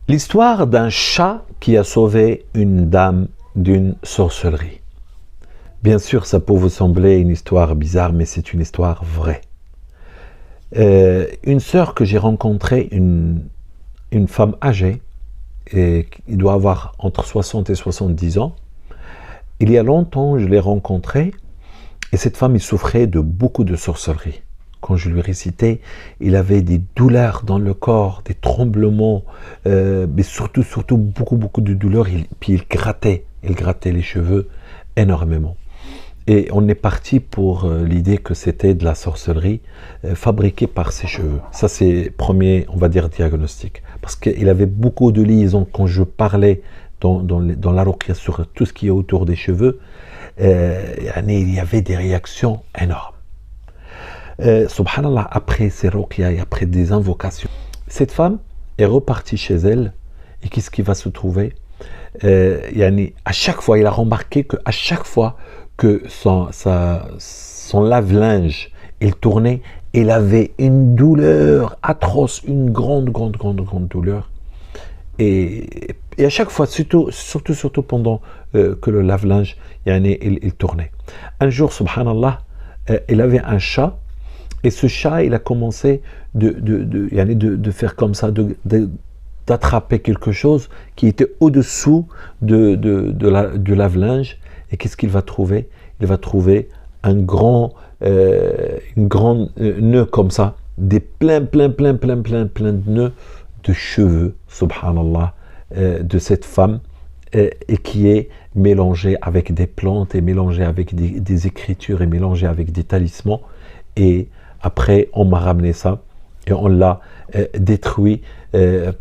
L'histoire d'un chat qui a sauvé une dame d'une sorcellerie. Bien sûr, ça peut vous sembler une histoire bizarre, mais c'est une histoire vraie. Une sœur que j'ai rencontrée, une femme âgée, et il doit avoir entre 60 et 70 ans. Il y a longtemps, je l'ai rencontrée, et cette femme, il souffrait de beaucoup de sorcellerie. Quand je lui récitais, il avait des douleurs dans le corps, des tremblements, mais surtout beaucoup de douleurs. Puis il grattait les cheveux énormément. Et on est parti pour l'idée que c'était de la sorcellerie fabriquée par ses cheveux. Ça, c'est le premier, on va dire, diagnostic. Parce qu'il avait beaucoup de liaisons. Quand je parlais dans la ruqya sur tout ce qui est autour des cheveux, il y avait des réactions énormes. Subhanallah, après ces ruqya et après des invocations, cette femme est repartie chez elle. Et qu'est-ce qui va se trouver? À chaque fois, il a remarqué qu'à chaque fois que son lave-linge, il tournait, il avait une douleur atroce, une grande douleur. Et à chaque fois, surtout pendant que le lave-linge, il tournait. Un jour, subhanallah, il avait un chat, et ce chat, il a commencé de faire comme ça, d'attraper quelque chose qui était au-dessous du lave-linge. Et qu'est-ce qu'il va trouver? Il va trouver une grande nœud comme ça, plein de nœuds de cheveux, subhanallah, de cette femme, et qui est mélangé avec des plantes, et mélangé avec des écritures, et mélangé avec des talismans. Et après, on m'a ramené ça, et on l'a détruit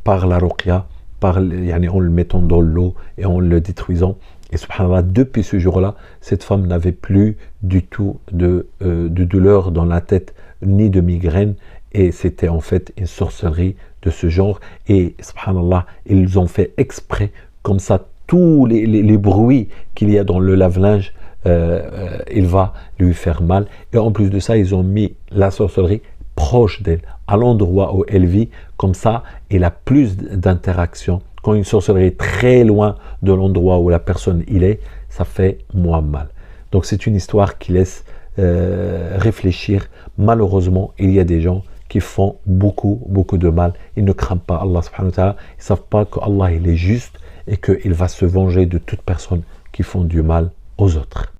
par la ruqya, en le mettant dans l'eau et en le détruisant. Et subhanallah, depuis ce jour-là, cette femme n'avait plus du tout de douleur dans la tête, ni de migraine. Et c'était en fait une sorcellerie de ce genre. Et subhanallah, ils ont fait exprès, comme ça, tous les bruits qu'il y a dans le lave-linge, il va lui faire mal. Et en plus de ça, ils ont mis la sorcellerie proche d'elle, à l'endroit où elle vit. Comme ça, il a plus d'interaction. Quand une sorcellerie est très loin de l'endroit où la personne il est, ça fait moins mal. Donc c'est une histoire qui laisse réfléchir. Malheureusement, il y a des gens qui font beaucoup de mal. Ils ne craignent pas Allah subhanahu wa ta'ala. Ils ne savent pas qu'Allah il est juste et qu'il va se venger de toute personne qui font du mal aux autres.